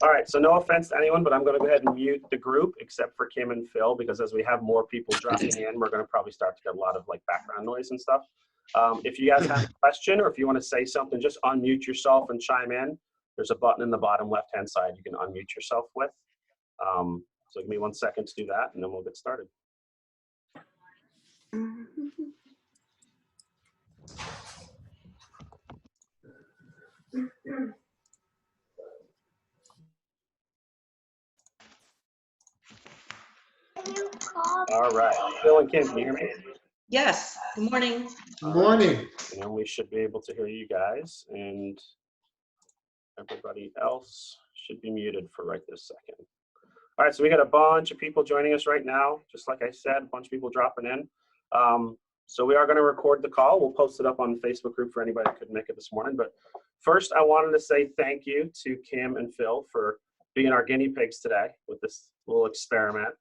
All right, so no offense to anyone, but I'm going to go ahead and mute the group except for Kym and Phil, because as we have more people dropping in, we're going to probably start to get a lot of like background noise and stuff. If you guys have a question or if you want to say something, just unmute yourself and chime in. There's a button in the bottom left-hand side you can unmute yourself with. So give me 1 second to do that, and then we'll get started. All right, Phil and Kym, can you hear me? Yes, good morning. Good morning. And then we should be able to hear you guys, and everybody else should be muted for right this second. All right, so we got a bunch of people joining us right now. Just like I said, a bunch of people dropping in. So we are going to record the call. We'll post it up on the Facebook group for anybody that couldn't make it this morning. But first, I wanted to say thank you to Kym and Phil for being our guinea pigs today with this little experiment.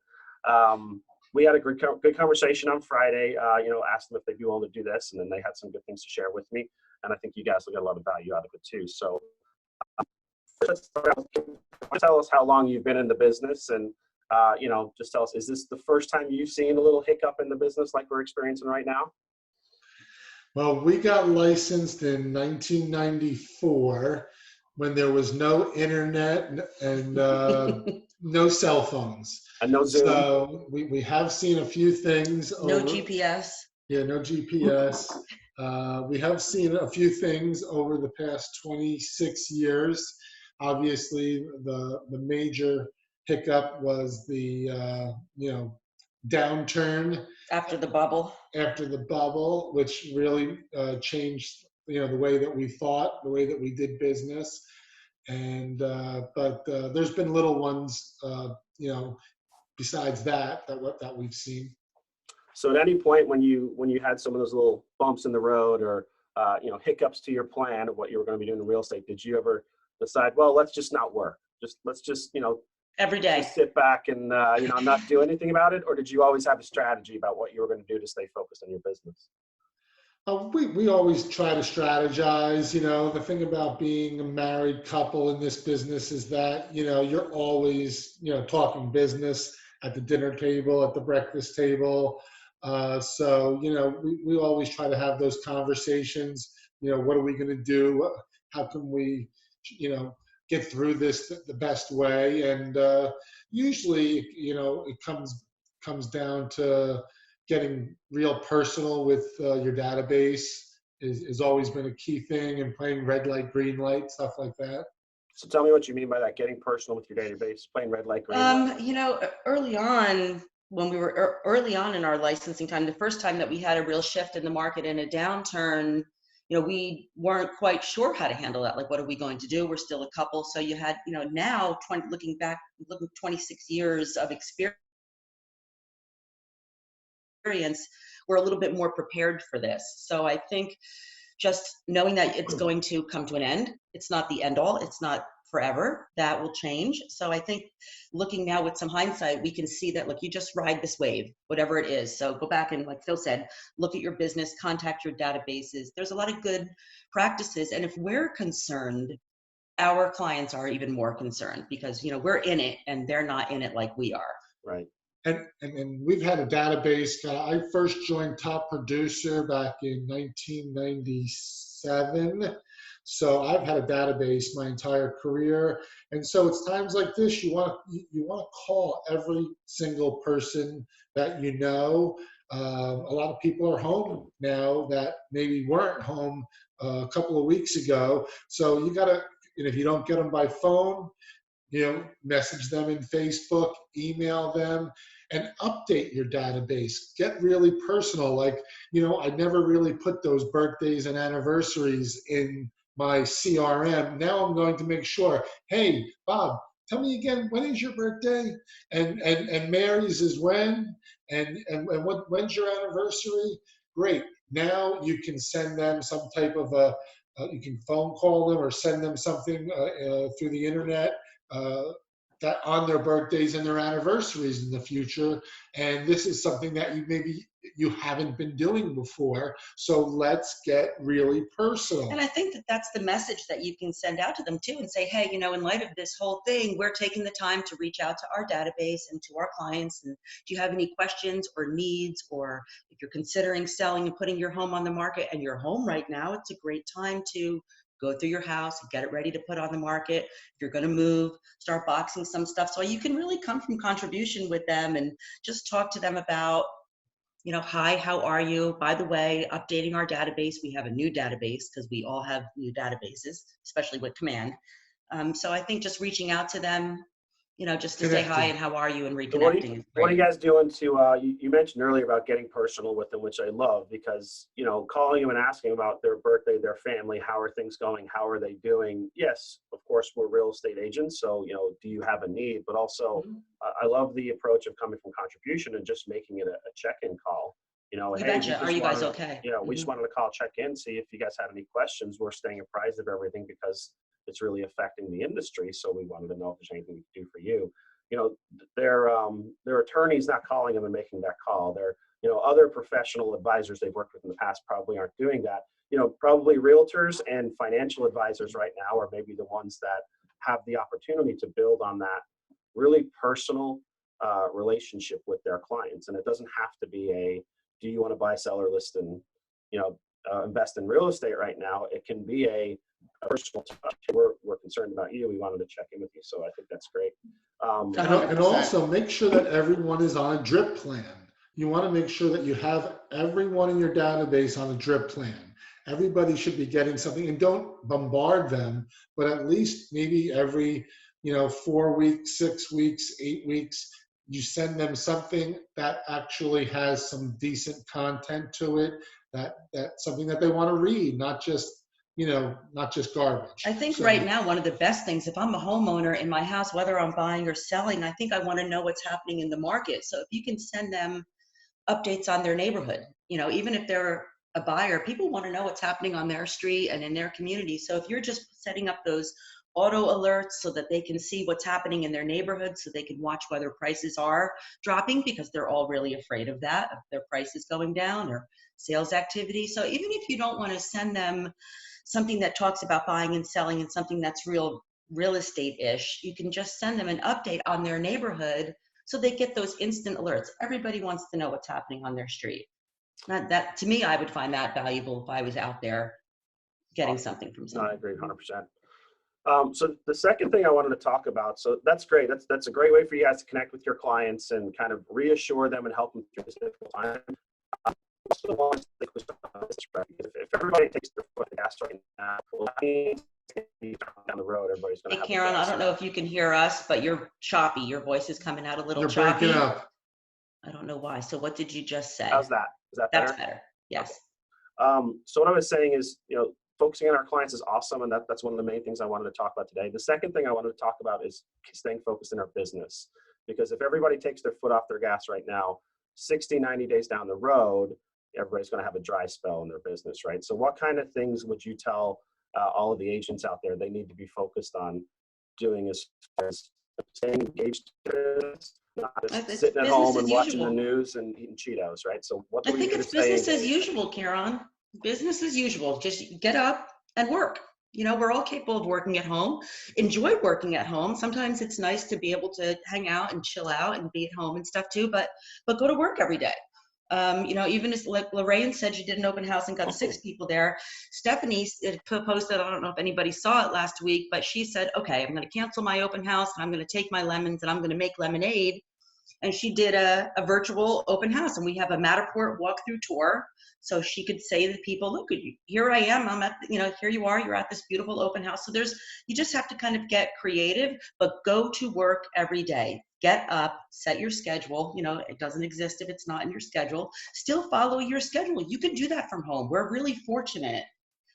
We had a good conversation on Friday, asked them if they'd be willing to do this, and then they had some good things to share with me. And I think you guys will get a lot of value out of it too. So let's tell us how long you've been in the business, and just tell us, is this the first time you've seen a little hiccup in the business like we're experiencing right now? Well, we got licensed in 1994 when there was no internet and no cell phones. And no Zoom. So we have seen a few things. No GPS. Yeah, no GPS. We have seen a few things over the past 26 years. Obviously, the major hiccup was the downturn After the bubble. After the bubble, which really changed the way that we thought, the way that we did business. And but there's been little ones besides that we've seen. So at any point when you had some of those little bumps in the road or hiccups to your plan of what you were going to be doing in real estate, did you ever decide, well, let's just not work, let's just every day just sit back and not do anything about it? Or did you always have a strategy about what you were going to do to stay focused on your business? We always try to strategize. The thing about being a married couple in this business is that you're always talking business at the dinner table, at the breakfast table. So we always try to have those conversations. What are we going to do? How can we get through this the best way? And usually it comes down to getting real personal with your database is always been a key thing, and playing red light, green light, stuff like that. So tell me what you mean by that, getting personal with your database, playing red light, green light. Early on, when we were early on in our licensing time, the first time that we had a real shift in the market and a downturn, we weren't quite sure how to handle that. Like, what are we going to do? We're still a couple. So you had, now looking 26 years of experience, we're a little bit more prepared for this. So I think just knowing that it's going to come to an end, it's not the end all, it's not forever, that will change. So I think looking now with some hindsight, we can see that, look, you just ride this wave, whatever it is. So go back and, like Phil said, look at your business, contact your databases. There's a lot of good practices. And if we're concerned, our clients are even more concerned, because, we're in it and they're not in it like we are. Right. And we've had a database. I first joined Top Producer back in 1997. So I've had a database my entire career. And so it's times like this, you want to call every single person that you know. A lot of people are home now that maybe weren't home a couple of weeks ago. So you got to, if you don't get them by phone, message them in Facebook, email them, and update your database. Get really personal. Like, I never really put those birthdays and anniversaries in my CRM. Now I'm going to make sure, hey, Bob, tell me again, when is your birthday? And Mary's is when? And when's your anniversary? Great. Now you can send them some type of you can phone call them or send them something through the internet that on their birthdays and their anniversaries in the future. And this is something that you maybe you haven't been doing before. So let's get really personal. And I think that that's the message that you can send out to them too, and say, hey, in light of this whole thing, we're taking the time to reach out to our database and to our clients. And do you have any questions or needs, or if you're considering selling and putting your home on the market and you're home right now, it's a great time to go through your house and get it ready to put on the market. If you're going to move, start boxing some stuff. So you can really come from contribution with them and just talk to them about, hi, how are you? By the way, updating our database. We have a new database because we all have new databases, especially with Command. So I think just reaching out to them, just to say hi and how are you and So reconnecting is what are great. you guys doing to, you mentioned earlier about getting personal with them, which I love, because, calling them and asking about their birthday, their family, how are things going? How are they doing? Yes, of course, we're real estate agents. So, do you have a need? But also, I love the approach of coming from contribution and just making it a check-in call. You Hey, betcha. Are you guys okay? We just wanted to call, check in, see if you guys had any questions. We're staying apprised of everything because it's really affecting the industry. So we wanted to know if there's anything we could do for you. Their attorney's not calling them and making that call. They're, other professional advisors they've worked with in the past probably aren't doing that. Probably realtors and financial advisors right now are maybe the ones that have the opportunity to build on that really personal relationship with their clients. And it doesn't have to be do you want to buy, sell, or list and, invest in real estate right now? It can be a personal touch. We're concerned about you. We wanted to check in with you. So I think that's great. And also make sure that everyone is on a drip plan. You want to make sure that you have everyone in your database on a drip plan. Everybody should be getting something, and don't bombard them, but at least maybe every, 4 weeks, 6 weeks, 8 weeks, you send them something that actually has some decent content to it, that something that they want to read, not just garbage. I think right now, one of the best things, if I'm a homeowner in my house, whether I'm buying or selling, I think I want to know what's happening in the market. So if you can send them updates on their neighborhood, even if they're a buyer, people want to know what's happening on their street and in their community. So if you're just setting up those auto alerts so that they can see what's happening in their neighborhood, so they can watch whether prices are dropping, because they're all really afraid of that, of their prices going down or sales activity. So even if you don't want to send them something that talks about buying and selling and something that's real estate-ish, you can just send them an update on their neighborhood so they get those instant alerts. Everybody wants to know what's happening on their street. That to me, I would find that valuable if I was out there getting something from someone. I agree 100%. So the second thing I wanted to talk about, so that's great. That's a great way for you guys to connect with your clients and kind of reassure them and help them through this difficult time. If everybody takes their foot on the gas right now, down the road, everybody's going to have. Hey, Karen, I don't know if you can hear us, but you're choppy. Your voice is coming out a little You're choppy. breaking up. I don't know why. So what did you just say? How's that? Is that better? That's better. Yes. Okay. So what I was saying is, focusing on our clients is awesome, and that's one of the main things I wanted to talk about today. The second thing I wanted to talk about is staying focused in our business, because if everybody takes their foot off their gas right now, 60, 90 days down the road, everybody's going to have a dry spell in their business, right? So what kind of things would you tell all of the agents out there they need to be focused on doing as far as staying engaged, not just sitting at home and watching the news and eating Cheetos, right? So what do I think it's business as usual, Karen. Business as usual. Just get up and work. We're all capable of working at home. Enjoy working at home. Sometimes it's nice to be able to hang out and chill out and be at home and stuff too, but go to work every day. Even as like Lorraine said, she did an open house and got 6 people there. Stephanie posted, I don't know if anybody saw it last week, but she said, okay, I'm going to cancel my open house and I'm going to take my lemons and I'm going to make lemonade. And she did a virtual open house, and we have a Matterport walkthrough tour. So she could say to people, look, here I am. I'm at, here you are. You're at this beautiful open house. So you just have to kind of get creative, but go to work every day. Get up, set your schedule. It doesn't exist if it's not in your schedule. Still follow your schedule. You can do that from home. We're really fortunate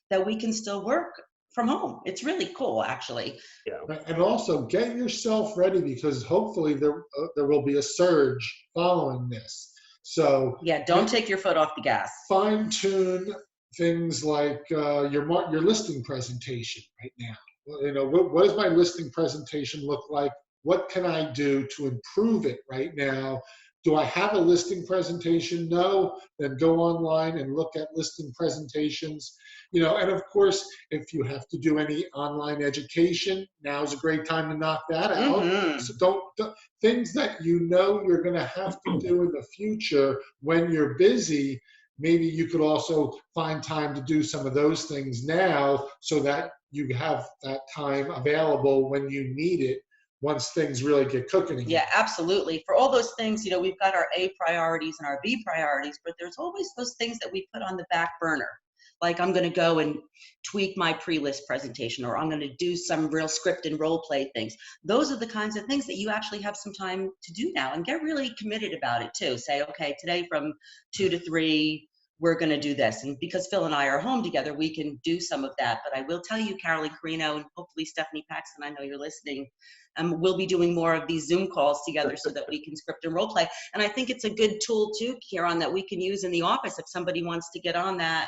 that we can still work from home. It's really cool, actually. Yeah. And also get yourself ready, because hopefully there will be a surge following this. So yeah, don't take your foot off the gas. Fine tune things like your listing presentation right now. What does my listing presentation look like? What can I do to improve it right now Do I have a listing presentation? No. Then go online and look at listing presentations. And of course, if you have to do any online education, now is a great time to knock that out. Mm-hmm. So don't things that you're going to have to do in the future when you're busy. Maybe you could also find time to do some of those things now so that you have that time available when you need it once things really get cooking again. Yeah, absolutely. For all those things, we've got our A priorities and our B priorities, but there's always those things that we put on the back burner. Like I'm going to go and tweak my pre-list presentation, or I'm going to do some real script and role play things. Those are the kinds of things that you actually have some time to do now, and get really committed about it too. Say, okay, today from 2 to 3, we're going to do this. And because Phil and I are home together, we can do some of that. But I will tell you, Carolyn Carino, and hopefully Stephanie Paxton, I know you're listening, we'll be doing more of these Zoom calls together so that we can script and role play. And I think it's a good tool too, Kieran, that we can use in the office if somebody wants to get on that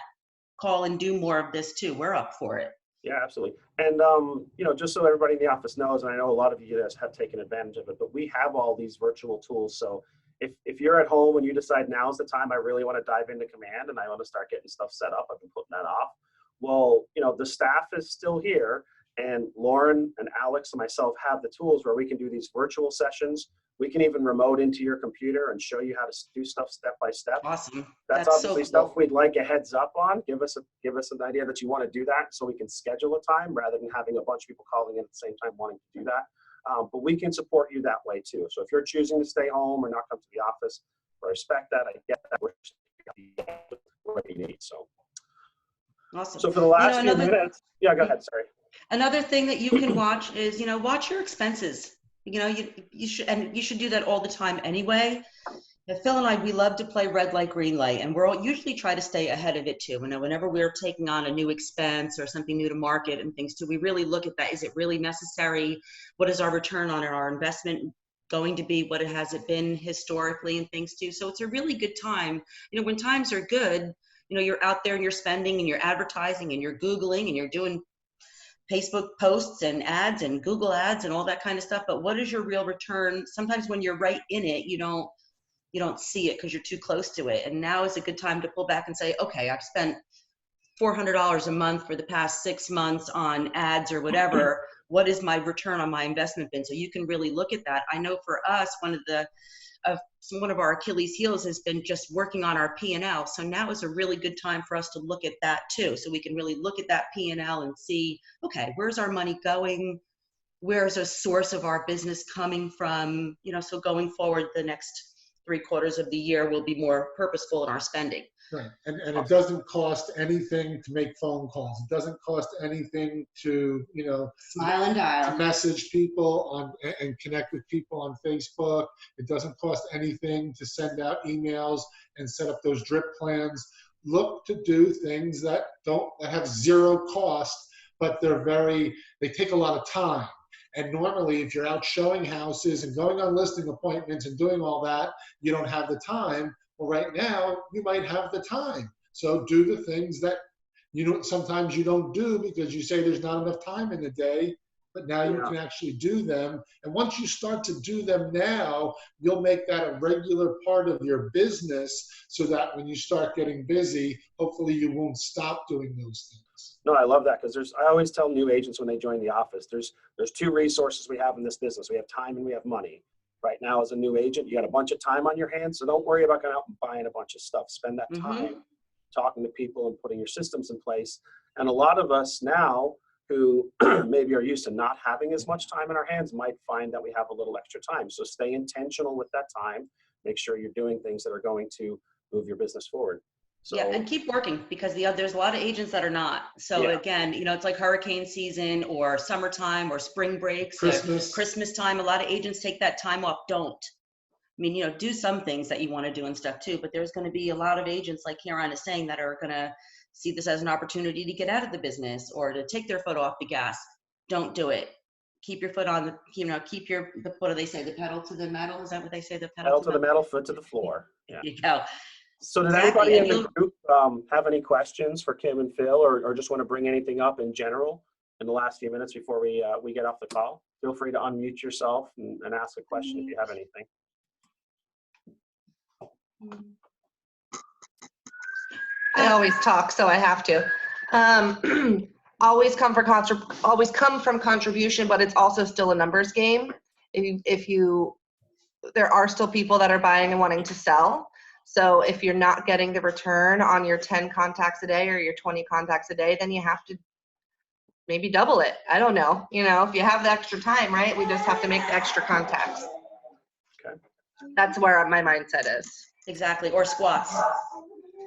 call and do more of this too. We're up for it. Yeah, absolutely. And, just so everybody in the office knows, and I know a lot of you guys have taken advantage of it, but we have all these virtual tools. So if you're at home and you decide now's the time, I really want to dive into Command and I want to start getting stuff set up, I've been putting that off. Well, the staff is still here, and Lauren and Alex and myself have the tools where we can do these virtual sessions. We can even remote into your computer and show you how to do stuff step by step. Awesome. That's obviously so cool. Stuff we'd like a heads up on. Give us an idea that you want to do that so we can schedule a time rather than having a bunch of people calling in at the same time wanting to do that. But we can support you that way too. So if you're choosing to stay home or not come to the office, I respect that. I get that. We're what you need. So awesome. So for the last few minutes, yeah, go ahead. Sorry. Another thing that you can watch is, watch your expenses. You should do that all the time anyway. Phil and I, we love to play red light, green light, and we'll usually try to stay ahead of it too. Whenever we're taking on a new expense or something new to market and things too, we really look at that. Is it really necessary? What is our return on our investment going to be? What has it been historically and things too? So it's a really good time. When times are good, you're out there and you're spending and you're advertising and you're Googling and you're doing Facebook posts and ads and Google ads and all that kind of stuff. But what is your real return? Sometimes when you're right in it, you don't see it because you're too close to it. And now is a good time to pull back and say, okay, I've spent $400 a month for the past 6 months on ads or whatever. What is my return on my investment been? So you can really look at that. I know for us, one of our Achilles heels has been just working on our P&L. So now is a really good time for us to look at that too. So we can really look at that P&L and see, okay, where's our money going? Where's a source of our business coming from? So going forward, the next 3 quarters of the year will be more purposeful in our spending. Right. And it doesn't cost anything to make phone calls. It doesn't cost anything to, smile and dial, to message people and connect with people on Facebook. It doesn't cost anything to send out emails and set up those drip plans. Look to do things that have zero cost, but they take a lot of time. And normally, if you're out showing houses and going on listing appointments and doing all that, you don't have the time. Well, right now, you might have the time. So do the things that sometimes you don't do because you say there's not enough time in the day, but now you can actually do them. And once you start to do them now, you'll make that a regular part of your business so that when you start getting busy, hopefully you won't stop doing those things. No, I love that because I always tell new agents when they join the office, there's 2 resources we have in this business. We have time and we have money. Right now, as a new agent, you got a bunch of time on your hands, so don't worry about going out and buying a bunch of stuff. Spend that time talking to people and putting your systems in place. And a lot of us now who maybe are used to not having as much time in our hands might find that we have a little extra time. So stay intentional with that time. Make sure you're doing things that are going to move your business forward. So, yeah, and keep working because there's a lot of agents that are not. So again, it's like hurricane season or summertime or spring breaks, Christmas time. A lot of agents take that time off. Don't. I mean, do some things that you want to do and stuff too, but there's going to be a lot of agents, like Kieran is saying, that are going to see this as an opportunity to get out of the business or to take their foot off the gas. Don't do it. Keep your foot on keep your, what do they say? The pedal to the metal? Is that what they say? The pedal to the metal, foot to the floor. Yeah. There you go. So did anybody in the group have any questions for Kym and Phil or just want to bring anything up in general in the last few minutes before we get off the call? Feel free to unmute yourself and ask a question if you have anything. I always talk, so I have to. Always come from contribution, but it's also still a numbers game. There are still people that are buying and wanting to sell. So if you're not getting the return on your 10 contacts a day or your 20 contacts a day, then you have to maybe double it. I don't know. If you have the extra time, right? We just have to make the extra contacts. Okay. That's where my mindset is. Exactly, or squats,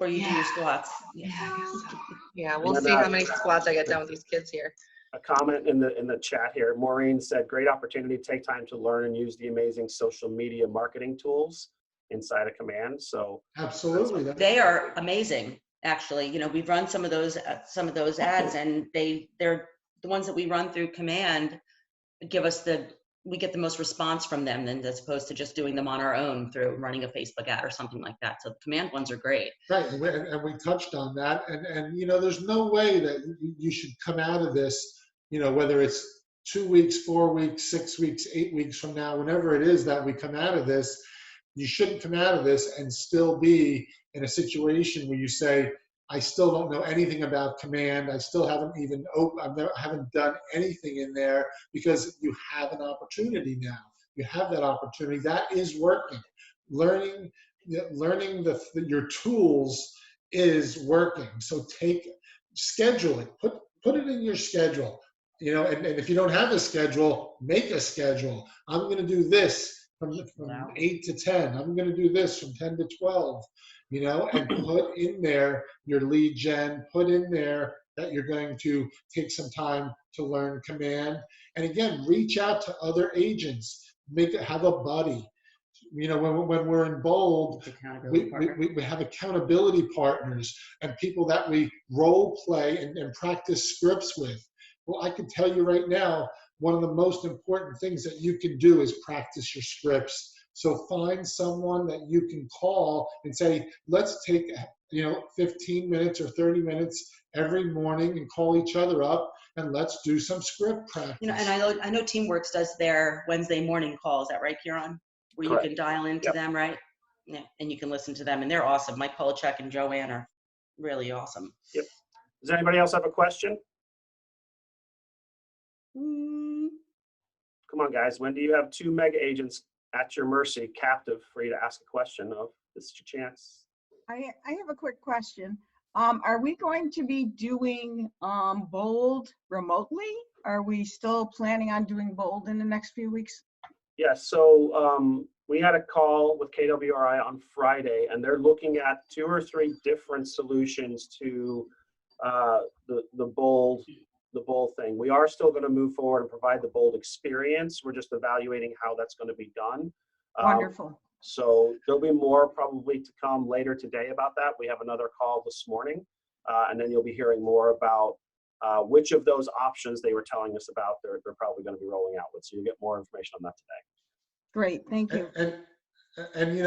or you do Yeah. your squats. Yeah, I guess so. Yeah, we'll And see then, how many squats I get done with these kids here. A comment in the chat here. Maureen said, great opportunity to take time to learn and use the amazing social media marketing tools inside of Command. So Absolutely. They are amazing, actually. We've run some of those ads, and they're the ones that we run through Command we get the most response from them than as opposed to just doing them on our own through running a Facebook ad or something like that. So the Command ones are great. Right, and we touched on that, and there's no way that you should come out of this, whether it's 2 weeks, 4 weeks, 6 weeks, 8 weeks from now, whenever it is that we come out of this, you shouldn't come out of this and still be in a situation where you say, I still don't know anything about Command. I still haven't even I haven't done anything in there, because you have an opportunity now. You have that opportunity. That is working. Learning your tools is working. So schedule it. Put it in your schedule. And if you don't have a schedule, make a schedule. I'm going to do this from 8 to 10. I'm going to do this from 10 to 12. And put in there your lead gen, put in there that you're going to take some time to learn Command. And again, reach out to other agents, have a buddy. When we're in Bold, we have accountability partners and people that we role play and practice scripts with. Well, I can tell you right now, one of the most important things that you can do is practice your scripts. So find someone that you can call and say, let's take 15 minutes or 30 minutes every morning and call each other up and let's do some script practice. And I know Teamworks does their Wednesday morning call. Is that right, Kieran? Where Correct. You can dial into them, right? Yeah, and you can listen to them, and they're awesome. Mike Polachek and Joanne are really awesome. Yep. Does anybody else have a question? Come on, guys. When do you have 2 mega agents at your mercy, captive, for you to ask a question of? This is your chance. I have a quick question. Are we going to be doing Bold remotely? Are we still planning on doing Bold in the next few weeks? Yeah, so we had a call with KWRI on Friday, and they're looking at 2 or 3 different solutions to the Bold thing. We are still going to move forward and provide the Bold experience. We're just evaluating how that's going to be done. Wonderful. So there'll be more probably to come later today about that. We have another call this morning, and then you'll be hearing more about which of those options they were telling us about they're probably going to be rolling out with. So you'll get more information on that today. Great, thank you. And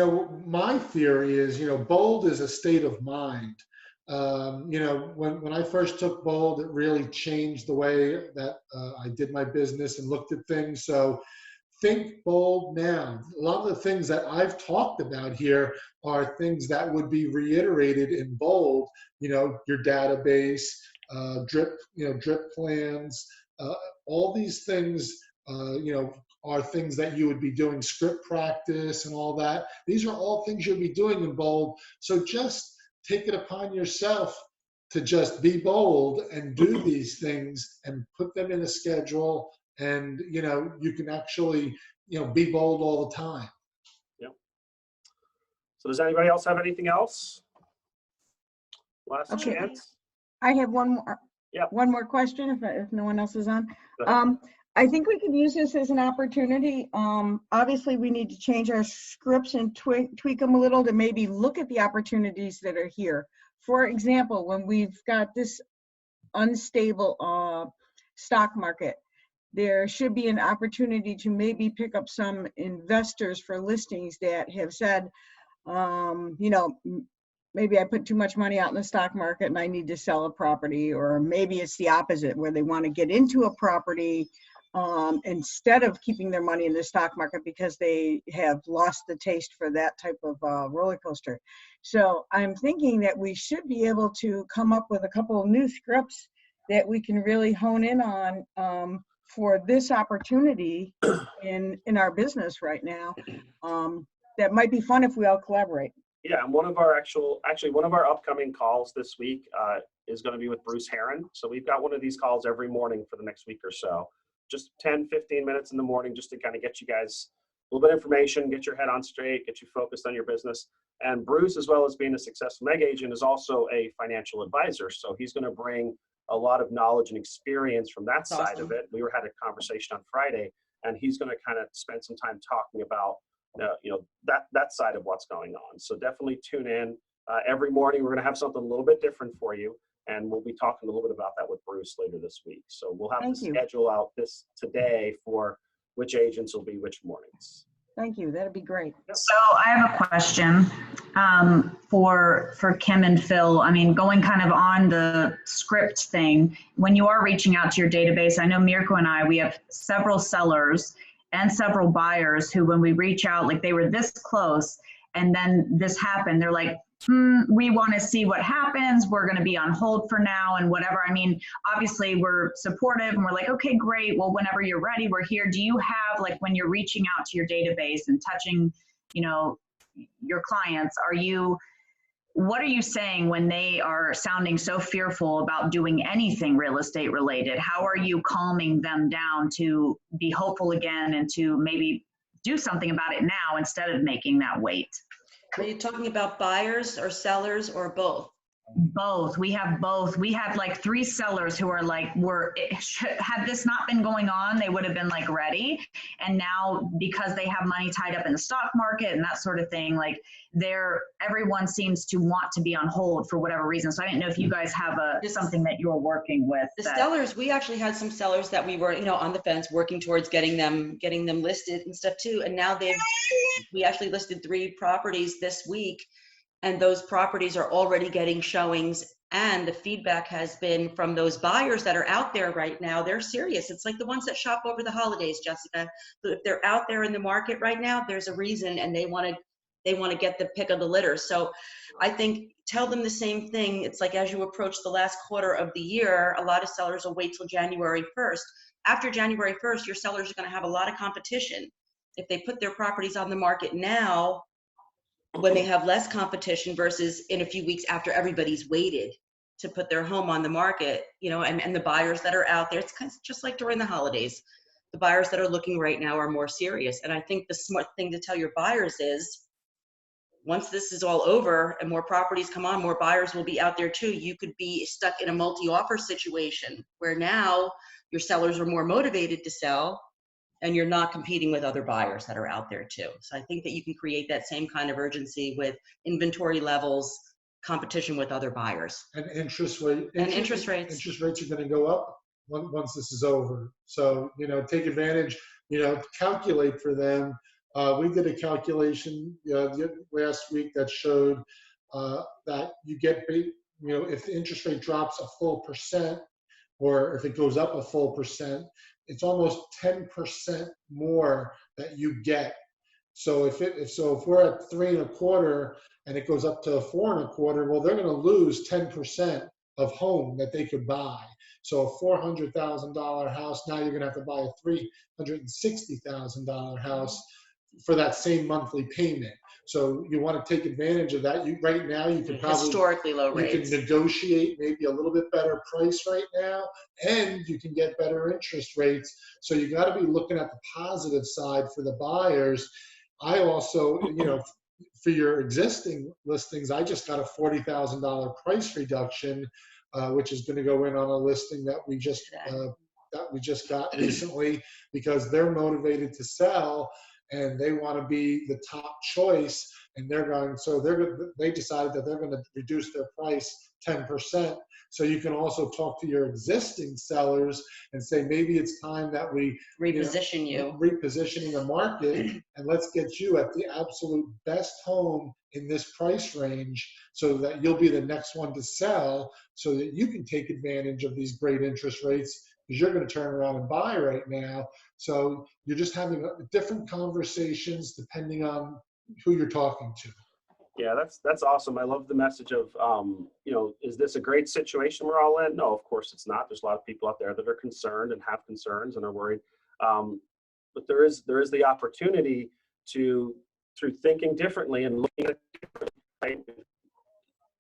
my theory is, Bold is a state of mind. When I first took Bold, it really changed the way that I did my business and looked at things. So think Bold now. A lot of the things that I've talked about here are things that would be reiterated in Bold. Your database, drip plans, all these things, are things that you would be doing, script practice and all that. These are all things you'll be doing in Bold. So just take it upon yourself to just be bold and do these things and put them in a schedule, and you can actually be bold all the time. Yep. So does anybody else have anything else? Last chance. I have one more. Yep. One more question if no one else is on. I think we could use this as an opportunity. Obviously, we need to change our scripts and tweak them a little to maybe look at the opportunities that are here. For example, when we've got this unstable stock market, there should be an opportunity to maybe pick up some investors for listings that have said, maybe I put too much money out in the stock market and I need to sell a property, or maybe it's the opposite where they want to get into a property instead of keeping their money in the stock market because they have lost the taste for that type of roller coaster. So I'm thinking that we should be able to come up with a couple of new scripts that we can really hone in on for this opportunity in our business right now. That might be fun if we all collaborate. Yeah, and one of our one of our upcoming calls this week is going to be with Bruce Heron. So we've got one of these calls every morning for the next week or so. Just 10, 15 minutes in the morning just to kind of get you guys a little bit of information, get your head on straight, get you focused on your business. And Bruce, as well as being a successful mega agent, is also a financial advisor. So he's going to bring a lot of knowledge and experience from that side of it. We had a conversation on Friday, and he's going to kind of spend some time talking about that side of what's going on. So definitely tune in. Every morning we're going to have something a little bit different for you, and we'll be talking a little bit about that with Bruce later this week. So we'll have to schedule out this today for which agents will be which mornings. Thank you. That'd be great. So I have a question for Kym and Phil. I mean, going kind of on the script thing, when you are reaching out to your database, I know Mirko and I, we have several sellers and several buyers who, when we reach out, like they were this close and then this happened, they're like, we want to see what happens. We're going to be on hold for now and whatever. I mean, obviously we're supportive and we're like, okay, great. Well, whenever you're ready, we're here. Do you have, like, when you're reaching out to your database and touching, your clients, what are you saying when they are sounding so fearful about doing anything real estate related? How are you calming them down to be hopeful again and to maybe do something about it now instead of making that wait? Are you talking about buyers or sellers or both? Both. We have both. We had like 3 sellers who are like, had this not been going on, they would have been like ready. And now because they have money tied up in the stock market and that sort of thing, like everyone seems to want to be on hold for whatever reason. So I didn't know if you guys have something that you're working with. The sellers, we actually had some sellers that we were, on the fence working towards getting them listed and stuff too. And now we actually listed 3 properties this week. And those properties are already getting showings, and the feedback has been from those buyers that are out there right now. They're serious. It's like the ones that shop over the holidays, Jessica. But if they're out there in the market right now, there's a reason, and they want to get the pick of the litter. So I think tell them the same thing. It's like as you approach the last quarter of the year, a lot of sellers will wait till January 1st. After January 1st, your sellers are going to have a lot of competition. If they put their properties on the market now, when they have less competition versus in a few weeks after everybody's waited to put their home on the market, and the buyers that are out there, it's kind of just like during the holidays, the buyers that are looking right now are more serious. And I think the smart thing to tell your buyers is once this is all over and more properties come on, more buyers will be out there too. You could be stuck in a multi-offer situation where now your sellers are more motivated to sell, and you're not competing with other buyers that are out there too. So I think that you can create that same kind of urgency with inventory levels, competition with other buyers. And interest rates. Interest rates are going to go up once this is over. So, take advantage, calculate for them. We did a calculation last week that showed that you get, if the interest rate drops a full percent, or if it goes up a full percent, it's almost 10% more that you get. So if we're at 3.25 and it goes up to 4.25, well, they're going to lose 10% of home that they could buy. So a $400,000 house, now you're going to have to buy a $360,000 house for that same monthly payment. So you want to take advantage of that. Right now, you can probably historically low rates. You can negotiate maybe a little bit better price right now, and you can get better interest rates. So you got to be looking at the positive side for the buyers. I also, for your existing listings, I just got a $40,000 price reduction, which is going to go in on a listing that we just got recently, because they're motivated to sell and they want to be the top choice, and they decided that they're going to reduce their price 10%. So you can also talk to your existing sellers and say, maybe it's time that we repositioning the market, and let's get you at the absolute best home in this price range so that you'll be the next one to sell, so that you can take advantage of these great interest rates because you're going to turn around and buy right now. So you're just having different conversations depending on who you're talking to. Yeah, that's awesome. I love the message of, you know, is this a great situation we're all in? No, of course it's not. There's a lot of people out there that are concerned and have concerns and are worried. But there is the opportunity to, through thinking differently and looking at it differently, right,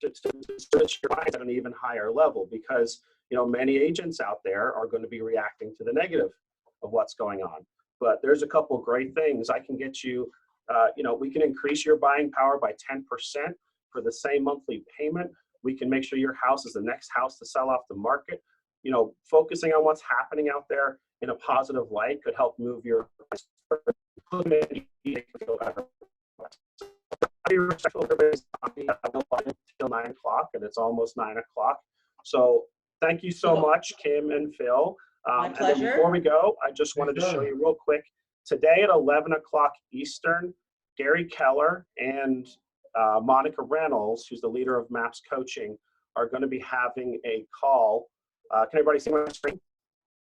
to switch your mind at an even higher level, because, you know, many agents out there are going to be reacting to the negative of what's going on. But there's a couple great things. I can get you, you know, we can increase your buying power by 10% for the same monthly payment. We can make sure your house is the next house to sell off the market. You know, focusing on what's happening out there in a positive light could help move your until 9 o'clock, and it's almost 9 o'clock. So thank you so much, Kym and Phil. My And pleasure. then before we go, I just wanted to show you real quick. Today at 11 o'clock Eastern, Gary Keller and Monica Reynolds, who's the leader of MAPS Coaching, are going to be having a call. Can everybody see my screen?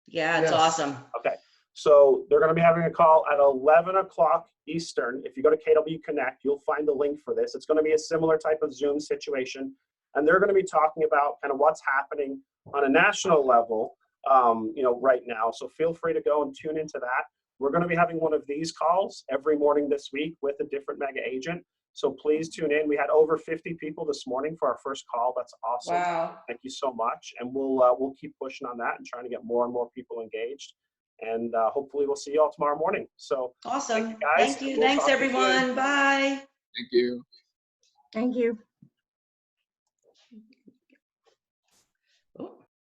Yeah, it's Yes. awesome. Okay. So they're going to be having a call at 11 o'clock Eastern. If you go to KW Connect, you'll find the link for this. It's going to be a similar type of Zoom situation. And they're going to be talking about kind of what's happening on a national level, you know, right now. So feel free to go and tune into that. We're going to be having one of these calls every morning this week with a different mega agent. So please tune in. We had over 50 people this morning for our first call. That's awesome. Wow. Thank you so much. And we'll keep pushing on that and trying to get more and more people engaged. And hopefully we'll see you all tomorrow morning. So Awesome. thank you, guys. Thank you. We'll Thanks, talk to you soon. everyone. Bye. Thank you. Thank you.